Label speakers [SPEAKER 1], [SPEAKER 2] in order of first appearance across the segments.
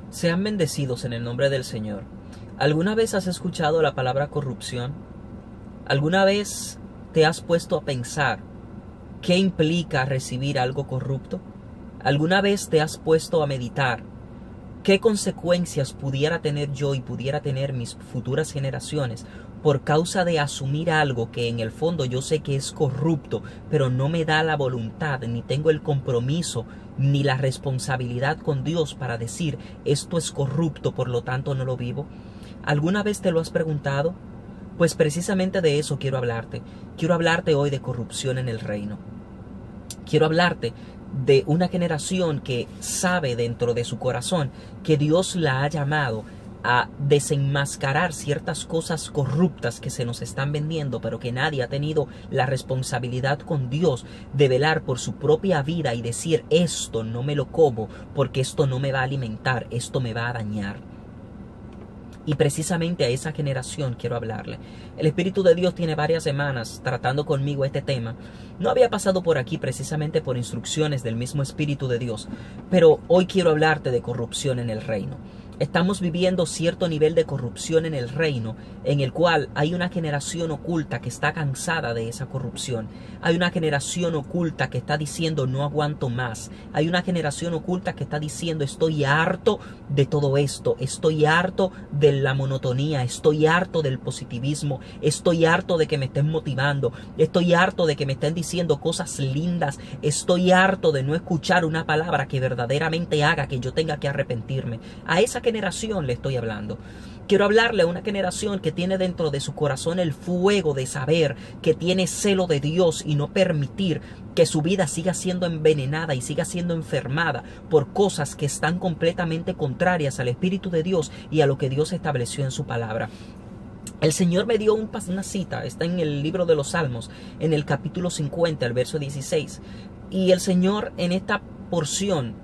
[SPEAKER 1] Sean bendecidos en el nombre del Señor. ¿Alguna vez has escuchado la palabra corrupción? ¿Alguna vez te has puesto a pensar qué implica recibir algo corrupto? ¿Alguna vez te has puesto a meditar qué consecuencias pudiera tener yo y pudiera tener mis futuras generaciones por causa de asumir algo que en el fondo yo sé que es corrupto, pero no me da la voluntad, ni tengo el compromiso, ni la responsabilidad con Dios para decir esto es corrupto, por lo tanto no lo vivo? ¿Alguna vez te lo has preguntado? Pues precisamente de eso quiero hablarte. Quiero hablarte hoy de corrupción en el reino. Quiero hablarte de una generación que sabe dentro de su corazón que Dios la ha llamado a desenmascarar ciertas cosas corruptas que se nos están vendiendo, pero que nadie ha tenido la responsabilidad con Dios de velar por su propia vida y decir esto no me lo como porque esto no me va a alimentar, esto me va a dañar. Y precisamente a esa generación quiero hablarle. El Espíritu de Dios tiene varias semanas tratando conmigo este tema. No había pasado por aquí precisamente por instrucciones del mismo Espíritu de Dios, pero hoy quiero hablarte de corrupción en el reino. Estamos viviendo cierto nivel de corrupción en el reino, en el cual hay una generación oculta que está cansada de esa corrupción. Hay una generación oculta que está diciendo no aguanto más. Hay una generación oculta que está diciendo estoy harto de todo esto. Estoy harto de la monotonía. Estoy harto del positivismo. Estoy harto de que me estén motivando. Estoy harto de que me estén diciendo cosas lindas. Estoy harto de no escuchar una palabra que verdaderamente haga que yo tenga que arrepentirme. A esa generación le estoy hablando. Quiero hablarle a una generación que tiene dentro de su corazón el fuego de saber, que tiene celo de Dios y no permitir que su vida siga siendo envenenada y siga siendo enfermada por cosas que están completamente contrarias al Espíritu de Dios y a lo que Dios estableció en su palabra. El Señor me dio una cita, está en el libro de los Salmos, en el capítulo 50, el verso 16. Y el Señor en esta porción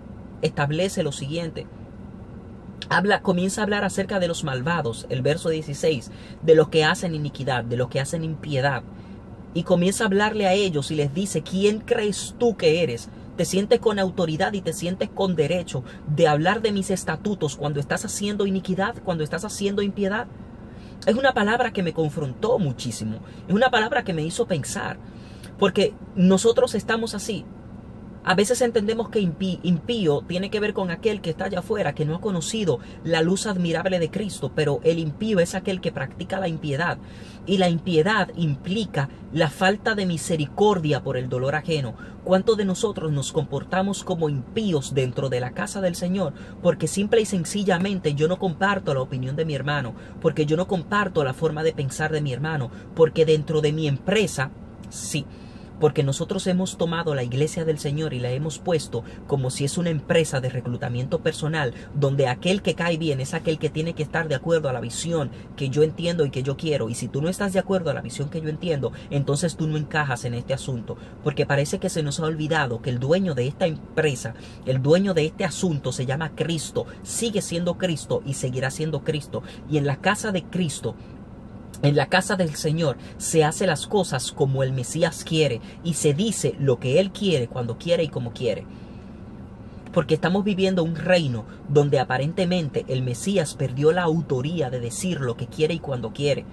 [SPEAKER 1] establece lo siguiente. Comienza a hablar acerca de los malvados, el verso 16, de los que hacen iniquidad, de los que hacen impiedad. Y comienza a hablarle a ellos y les dice, ¿quién crees tú que eres? Te sientes con autoridad y te sientes con derecho de hablar de mis estatutos cuando estás haciendo iniquidad, cuando estás haciendo impiedad. Es una palabra que me confrontó muchísimo. Es una palabra que me hizo pensar. Porque nosotros estamos así. A veces entendemos que impío tiene que ver con aquel que está allá afuera, que no ha conocido la luz admirable de Cristo, pero el impío es aquel que practica la impiedad. Y la impiedad implica la falta de misericordia por el dolor ajeno. ¿Cuántos de nosotros nos comportamos como impíos dentro de la casa del Señor? Porque simple y sencillamente yo no comparto la opinión de mi hermano, porque yo no comparto la forma de pensar de mi hermano, porque dentro de mi empresa, sí. Porque nosotros hemos tomado la iglesia del Señor y la hemos puesto como si es una empresa de reclutamiento personal, donde aquel que cae bien es aquel que tiene que estar de acuerdo a la visión que yo entiendo y que yo quiero. Y si tú no estás de acuerdo a la visión que yo entiendo, entonces tú no encajas en este asunto. Porque parece que se nos ha olvidado que el dueño de esta empresa, el dueño de este asunto se llama Cristo, sigue siendo Cristo y seguirá siendo Cristo. Y en la casa de Cristo, en la casa del Señor, se hace las cosas como el Mesías quiere y se dice lo que Él quiere, cuando quiere y como quiere. Porque estamos viviendo un reino donde aparentemente el Mesías perdió la autoría de decir lo que quiere y cuando quiere.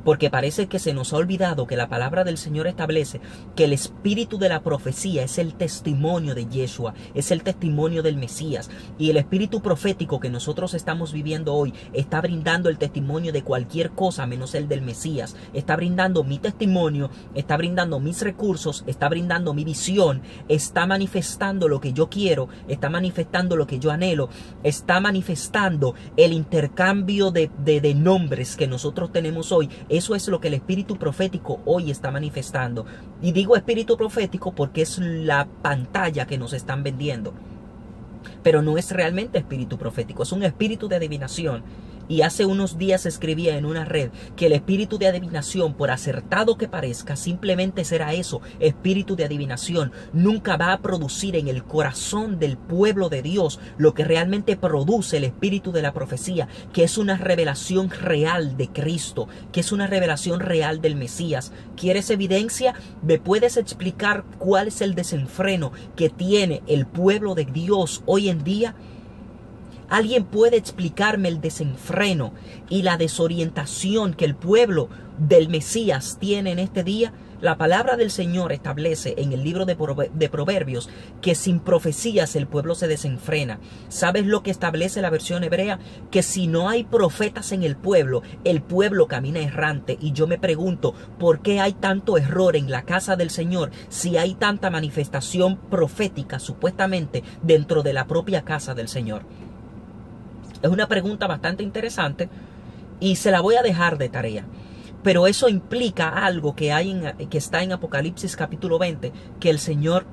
[SPEAKER 1] Porque parece que se nos ha olvidado que la palabra del Señor establece que el espíritu de la profecía es el testimonio de Yeshua, es el testimonio del Mesías. Y el espíritu profético que nosotros estamos viviendo hoy está brindando el testimonio de cualquier cosa menos el del Mesías. Está brindando mi testimonio, está brindando mis recursos, está brindando mi visión, está manifestando lo que yo quiero, está manifestando lo que yo anhelo, está manifestando el intercambio de nombres que nosotros tenemos hoy. Eso es lo que el espíritu profético hoy está manifestando. Y digo espíritu profético porque es la pantalla que nos están vendiendo. Pero no es realmente espíritu profético, es un espíritu de adivinación. Y hace unos días escribía en una red que el espíritu de adivinación, por acertado que parezca, simplemente será eso, espíritu de adivinación. Nunca va a producir en el corazón del pueblo de Dios lo que realmente produce el espíritu de la profecía, que es una revelación real de Cristo, que es una revelación real del Mesías. ¿Quieres evidencia? ¿Me puedes explicar cuál es el desenfreno que tiene el pueblo de Dios hoy en día? ¿Alguien puede explicarme el desenfreno y la desorientación que el pueblo del Mesías tiene en este día? La palabra del Señor establece en el libro de Proverbios que sin profecías el pueblo se desenfrena. ¿Sabes lo que establece la versión hebrea? Que si no hay profetas en el pueblo camina errante. Y yo me pregunto, ¿por qué hay tanto error en la casa del Señor si hay tanta manifestación profética supuestamente dentro de la propia casa del Señor? Es una pregunta bastante interesante y se la voy a dejar de tarea. Pero eso implica algo que está en Apocalipsis capítulo 20, que el Señor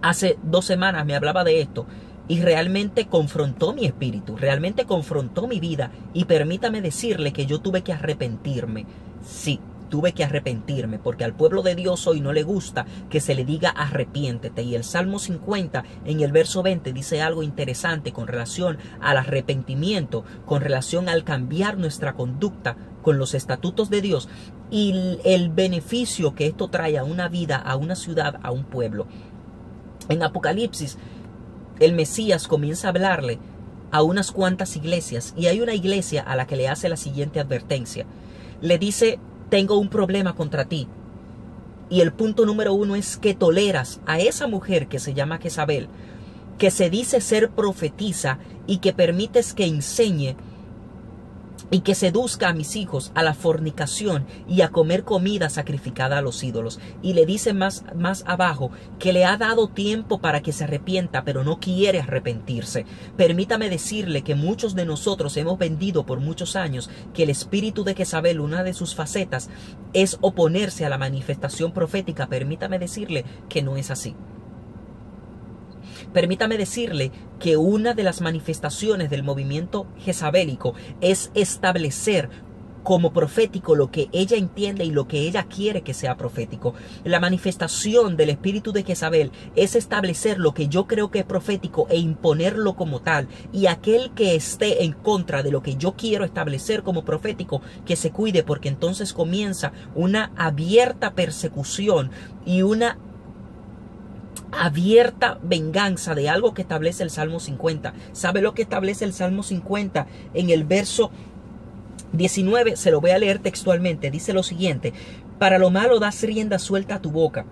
[SPEAKER 1] hace 2 semanas me hablaba de esto y realmente confrontó mi espíritu, realmente confrontó mi vida, y permítame decirle que yo tuve que arrepentirme. Sí, tuve que arrepentirme, porque al pueblo de Dios hoy no le gusta que se le diga arrepiéntete. Y el Salmo 50 en el verso 20 dice algo interesante con relación al arrepentimiento, con relación al cambiar nuestra conducta con los estatutos de Dios y el beneficio que esto trae a una vida, a una ciudad, a un pueblo. En Apocalipsis, el Mesías comienza a hablarle a unas cuantas iglesias, y hay una iglesia a la que le hace la siguiente advertencia. Le dice: tengo un problema contra ti. Y el punto número 1 es que toleras a esa mujer que se llama Jezabel, que se dice ser profetisa y que permites que enseñe y que seduzca a mis hijos a la fornicación y a comer comida sacrificada a los ídolos. Y le dice más abajo que le ha dado tiempo para que se arrepienta, pero no quiere arrepentirse. Permítame decirle que muchos de nosotros hemos vendido por muchos años que el espíritu de Jezabel, una de sus facetas, es oponerse a la manifestación profética. Permítame decirle que no es así. Permítame decirle que una de las manifestaciones del movimiento jezabélico es establecer como profético lo que ella entiende y lo que ella quiere que sea profético. La manifestación del espíritu de Jezabel es establecer lo que yo creo que es profético e imponerlo como tal. Y aquel que esté en contra de lo que yo quiero establecer como profético, que se cuide, porque entonces comienza una abierta persecución y una abierta venganza de algo que establece el Salmo 50. ¿Sabe lo que establece el Salmo 50? En el verso 19, se lo voy a leer textualmente. Dice lo siguiente: para lo malo das rienda suelta a tu boca.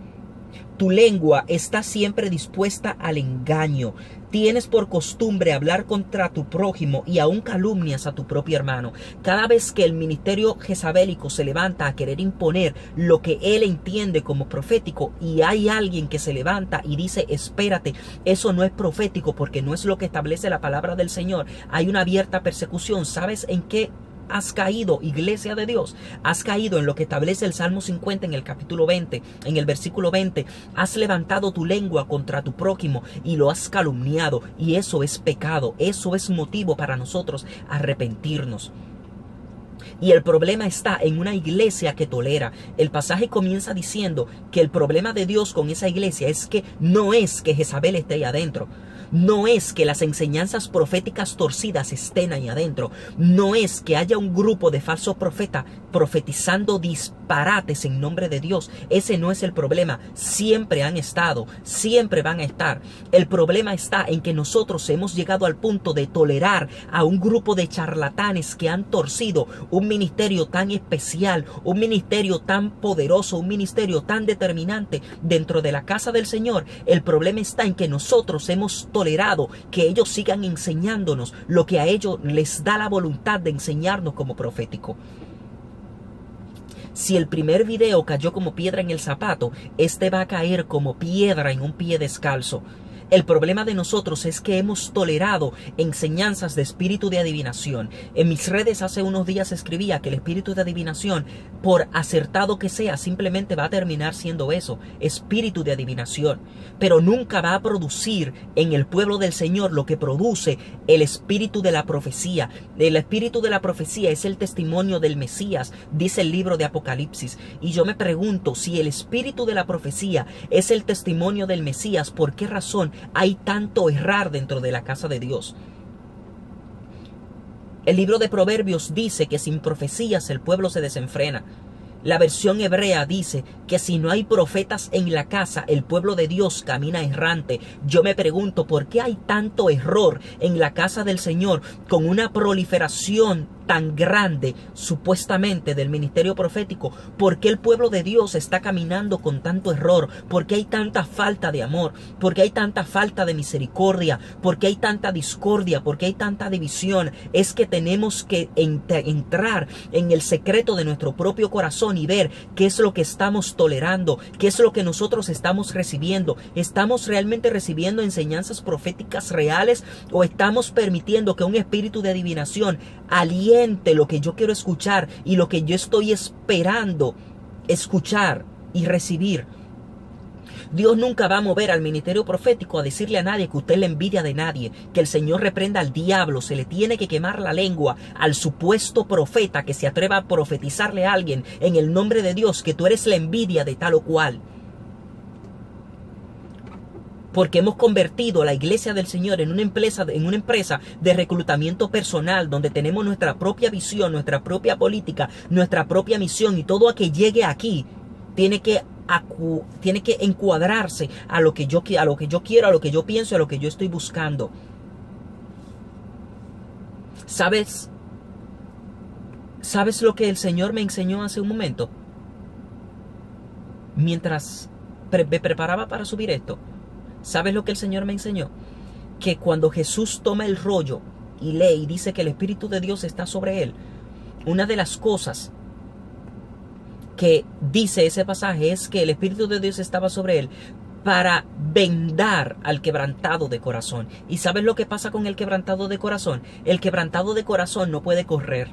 [SPEAKER 1] Tu lengua está siempre dispuesta al engaño. Tienes por costumbre hablar contra tu prójimo y aún calumnias a tu propio hermano. Cada vez que el ministerio jezabélico se levanta a querer imponer lo que él entiende como profético, y hay alguien que se levanta y dice: espérate, eso no es profético porque no es lo que establece la palabra del Señor, hay una abierta persecución. ¿Sabes en qué has caído, iglesia de Dios? Has caído en lo que establece el Salmo 50 en el capítulo 20, en el versículo 20. Has levantado tu lengua contra tu prójimo y lo has calumniado, y eso es pecado. Eso es motivo para nosotros arrepentirnos. Y el problema está en una iglesia que tolera. El pasaje comienza diciendo que el problema de Dios con esa iglesia es que no es que Jezabel esté ahí adentro. No es que las enseñanzas proféticas torcidas estén ahí adentro. No es que haya un grupo de falsos profetas profetizando disparates en nombre de Dios. Ese no es el problema. Siempre han estado, siempre van a estar. El problema está en que nosotros hemos llegado al punto de tolerar a un grupo de charlatanes que han torcido un ministerio tan especial, un ministerio tan poderoso, un ministerio tan determinante dentro de la casa del Señor. El problema está en que nosotros hemos tolerado que ellos sigan enseñándonos lo que a ellos les da la voluntad de enseñarnos como profético. Si el primer video cayó como piedra en el zapato, este va a caer como piedra en un pie descalzo. El problema de nosotros es que hemos tolerado enseñanzas de espíritu de adivinación. En mis redes hace unos días escribía que el espíritu de adivinación, por acertado que sea, simplemente va a terminar siendo eso, espíritu de adivinación. Pero nunca va a producir en el pueblo del Señor lo que produce el espíritu de la profecía. El espíritu de la profecía es el testimonio del Mesías, dice el libro de Apocalipsis. Y yo me pregunto, si el espíritu de la profecía es el testimonio del Mesías, ¿por qué razón hay tanto errar dentro de la casa de Dios? El libro de Proverbios dice que sin profecías el pueblo se desenfrena. La versión hebrea dice que si no hay profetas en la casa, el pueblo de Dios camina errante. Yo me pregunto, ¿por qué hay tanto error en la casa del Señor con una proliferación tan grande, supuestamente, del ministerio profético? ¿Por qué el pueblo de Dios está caminando con tanto error? ¿Por qué hay tanta falta de amor? ¿Por qué hay tanta falta de misericordia? ¿Por qué hay tanta discordia? ¿Por qué hay tanta división? Es que tenemos que entrar en el secreto de nuestro propio corazón y ver qué es lo que estamos tolerando, qué es lo que nosotros estamos recibiendo. ¿Estamos realmente recibiendo enseñanzas proféticas reales o estamos permitiendo que un espíritu de adivinación aliente lo que yo quiero escuchar y lo que yo estoy esperando escuchar y recibir? Dios nunca va a mover al ministerio profético a decirle a nadie que usted es la envidia de nadie, que el Señor reprenda al diablo. Se le tiene que quemar la lengua al supuesto profeta que se atreva a profetizarle a alguien en el nombre de Dios que tú eres la envidia de tal o cual. Porque hemos convertido a la iglesia del Señor en una empresa de reclutamiento personal, donde tenemos nuestra propia visión, nuestra propia política, nuestra propia misión, y todo a que llegue aquí tiene que encuadrarse a lo que yo quiero, a lo que yo pienso, a lo que yo estoy buscando. ¿Sabes lo que el Señor me enseñó hace un momento? Mientras me preparaba para subir esto. ¿Sabes lo que el Señor me enseñó? Que cuando Jesús toma el rollo y lee y dice que el Espíritu de Dios está sobre él, una de las cosas que dice ese pasaje es que el Espíritu de Dios estaba sobre él para vendar al quebrantado de corazón. ¿Y sabes lo que pasa con el quebrantado de corazón? El quebrantado de corazón no puede correr.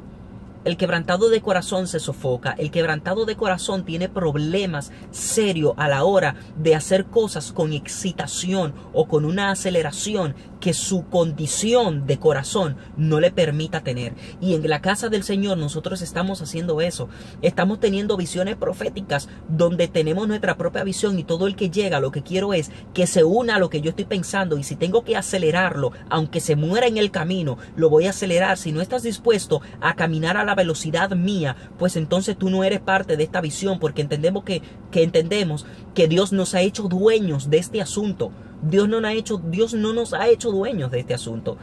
[SPEAKER 1] El quebrantado de corazón se sofoca. El quebrantado de corazón tiene problemas serios a la hora de hacer cosas con excitación o con una aceleración que su condición de corazón no le permita tener. Y en la casa del Señor nosotros estamos haciendo eso. Estamos teniendo visiones proféticas donde tenemos nuestra propia visión, y todo el que llega, lo que quiero es que se una a lo que yo estoy pensando, y si tengo que acelerarlo, aunque se muera en el camino, lo voy a acelerar. Si no estás dispuesto a caminar a la velocidad mía, pues entonces tú no eres parte de esta visión, porque entendemos que Dios nos ha hecho dueños de este asunto. Dios no nos ha hecho dueños de este asunto.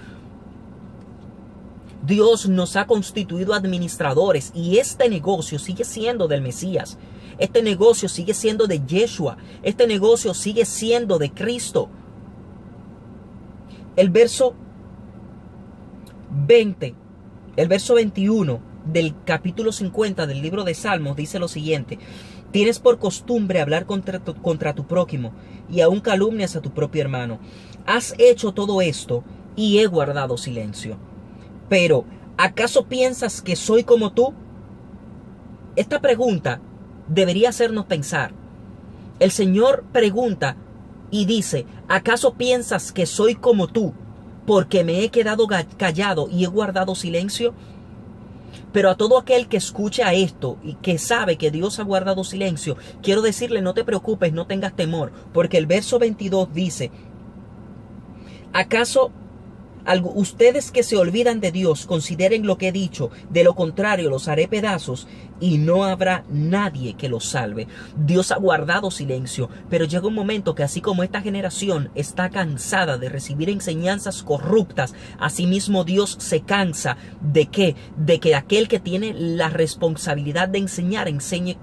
[SPEAKER 1] Dios nos ha constituido administradores, y este negocio sigue siendo del Mesías. Este negocio sigue siendo de Yeshua. Este negocio sigue siendo de Cristo. El verso 21 del capítulo 50 del libro de Salmos dice lo siguiente: tienes por costumbre hablar contra tu prójimo, y aún calumnias a tu propio hermano. Has hecho todo esto y he guardado silencio. Pero, ¿acaso piensas que soy como tú? Esta pregunta debería hacernos pensar. El Señor pregunta y dice: ¿acaso piensas que soy como tú porque me he quedado callado y he guardado silencio? Pero a todo aquel que escucha esto y que sabe que Dios ha guardado silencio, quiero decirle: no te preocupes, no tengas temor, porque el verso 22 dice: ¿acaso ustedes que se olvidan de Dios consideren lo que he dicho? De lo contrario los haré pedazos y no habrá nadie que los salve. Dios ha guardado silencio, pero llega un momento que, así como esta generación está cansada de recibir enseñanzas corruptas, asimismo Dios se cansa de que aquel que tiene la responsabilidad de enseñar enseñe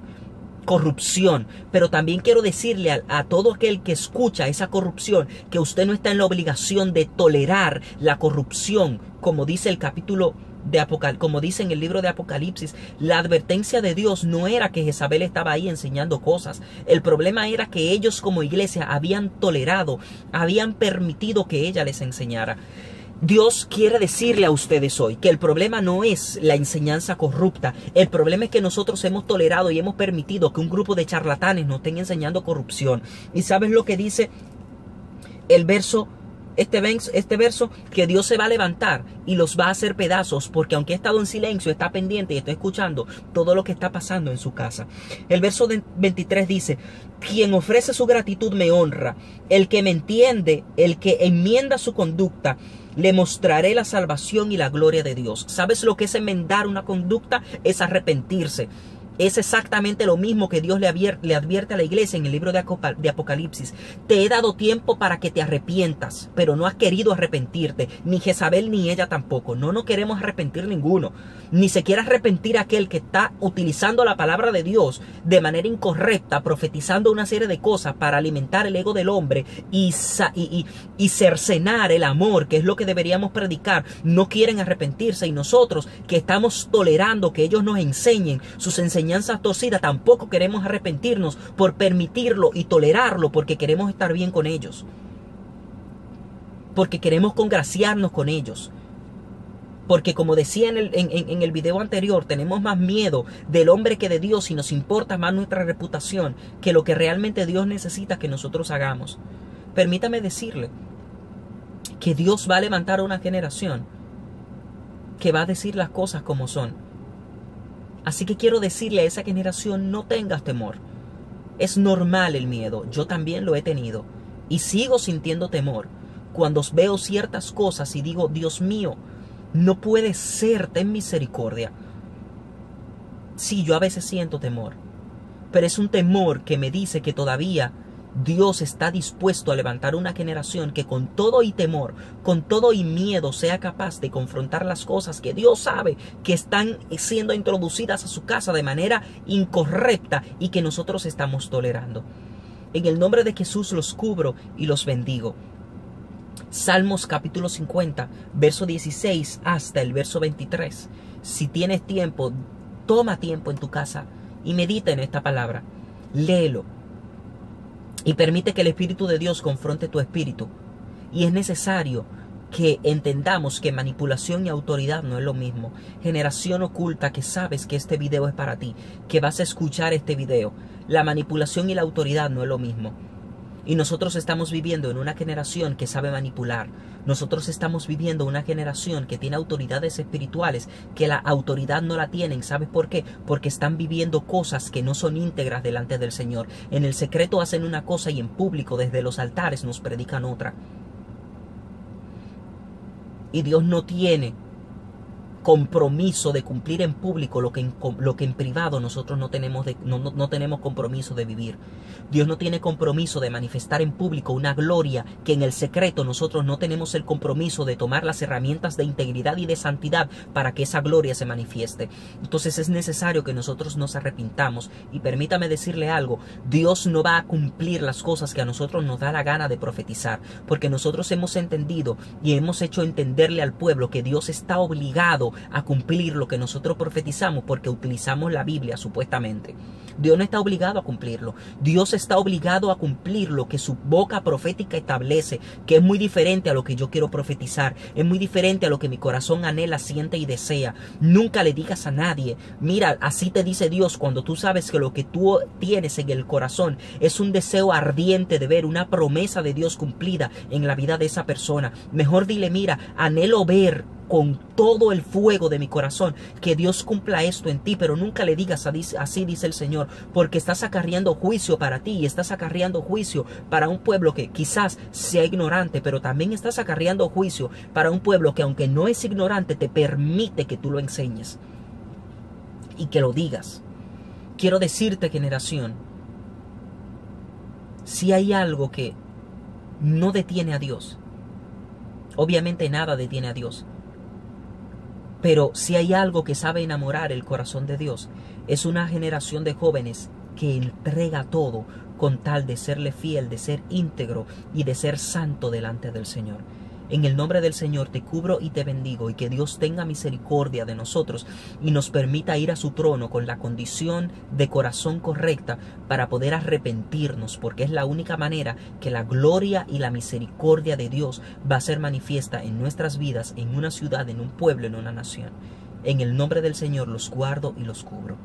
[SPEAKER 1] corrupción. Pero también quiero decirle a todo aquel que escucha esa corrupción que usted no está en la obligación de tolerar la corrupción, como dice el capítulo de como dice en el libro de Apocalipsis. La advertencia de Dios no era que Jezabel estaba ahí enseñando cosas. El problema era que ellos como iglesia habían tolerado, habían permitido que ella les enseñara. Dios quiere decirle a ustedes hoy que el problema no es la enseñanza corrupta. El problema es que nosotros hemos tolerado y hemos permitido que un grupo de charlatanes nos estén enseñando corrupción. ¿Y sabes lo que dice el verso? Este verso, que Dios se va a levantar y los va a hacer pedazos, porque aunque he estado en silencio, está pendiente y está escuchando todo lo que está pasando en su casa. El verso 23 dice: quien ofrece su gratitud me honra. El que me entiende, el que enmienda su conducta, le mostraré la salvación y la gloria de Dios. ¿Sabes lo que es enmendar una conducta? Es arrepentirse. Es exactamente lo mismo que Dios le advierte a la iglesia en el libro de Apocalipsis. Te he dado tiempo para que te arrepientas, pero no has querido arrepentirte, ni Jezabel ni ella tampoco. No queremos arrepentir ninguno. Ni se quiere arrepentir aquel que está utilizando la palabra de Dios de manera incorrecta, profetizando una serie de cosas para alimentar el ego del hombre y cercenar el amor, que es lo que deberíamos predicar. No quieren arrepentirse, y nosotros que estamos tolerando que ellos nos enseñen sus enseñanzas torcidas, tampoco queremos arrepentirnos por permitirlo y tolerarlo, porque queremos estar bien con ellos, porque queremos congraciarnos con ellos. Porque como decía en el video anterior, tenemos más miedo del hombre que de Dios, y nos importa más nuestra reputación que lo que realmente Dios necesita que nosotros hagamos. Permítame decirle que Dios va a levantar a una generación que va a decir las cosas como son. Así que quiero decirle a esa generación: no tengas temor. Es normal el miedo, yo también lo he tenido y sigo sintiendo temor cuando veo ciertas cosas y digo: Dios mío, no puede ser, ten misericordia. Sí, yo a veces siento temor, pero es un temor que me dice que todavía Dios está dispuesto a levantar una generación que con todo y temor, con todo y miedo, sea capaz de confrontar las cosas que Dios sabe que están siendo introducidas a su casa de manera incorrecta y que nosotros estamos tolerando. En el nombre de Jesús los cubro y los bendigo. Salmos capítulo 50, verso 16 hasta el verso 23. Si tienes tiempo, toma tiempo en tu casa y medita en esta palabra. Léelo y permite que el Espíritu de Dios confronte tu espíritu. Y es necesario que entendamos que manipulación y autoridad no es lo mismo. Generación oculta que sabes que este video es para ti, que vas a escuchar este video. La manipulación y la autoridad no es lo mismo. Y nosotros estamos viviendo en una generación que sabe manipular. Nosotros estamos viviendo una generación que tiene autoridades espirituales, que la autoridad no la tienen. ¿Sabes por qué? Porque están viviendo cosas que no son íntegras delante del Señor. En el secreto hacen una cosa y en público desde los altares nos predican otra. Y Dios no tiene compromiso de cumplir en público lo que en privado nosotros no tenemos compromiso de vivir. Dios no tiene compromiso de manifestar en público una gloria que en el secreto nosotros no tenemos el compromiso de tomar las herramientas de integridad y de santidad para que esa gloria se manifieste. Entonces es necesario que nosotros nos arrepintamos. Y permítame decirle algo: Dios no va a cumplir las cosas que a nosotros nos da la gana de profetizar, porque nosotros hemos entendido y hemos hecho entenderle al pueblo que Dios está obligado a cumplir lo que nosotros profetizamos porque utilizamos la Biblia supuestamente. Dios no está obligado a cumplirlo. Dios está obligado a cumplir lo que su boca profética establece, que es muy diferente a lo que yo quiero profetizar, es muy diferente a lo que mi corazón anhela, siente y desea. Nunca le digas a nadie: mira, así te dice Dios, cuando tú sabes que lo que tú tienes en el corazón es un deseo ardiente de ver una promesa de Dios cumplida en la vida de esa persona. Mejor dile: mira, anhelo ver con todo el fuego de mi corazón que Dios cumpla esto en ti, pero nunca le digas así dice el Señor, porque estás acarreando juicio para ti y estás acarreando juicio para un pueblo que quizás sea ignorante, pero también estás acarreando juicio para un pueblo que, aunque no es ignorante, te permite que tú lo enseñes y que lo digas. Quiero decirte, generación, si hay algo que no detiene a Dios, obviamente nada detiene a Dios, pero si hay algo que sabe enamorar el corazón de Dios, es una generación de jóvenes que entrega todo con tal de serle fiel, de ser íntegro y de ser santo delante del Señor. En el nombre del Señor te cubro y te bendigo, y que Dios tenga misericordia de nosotros y nos permita ir a su trono con la condición de corazón correcta para poder arrepentirnos, porque es la única manera que la gloria y la misericordia de Dios va a ser manifiesta en nuestras vidas, en una ciudad, en un pueblo, en una nación. En el nombre del Señor los guardo y los cubro.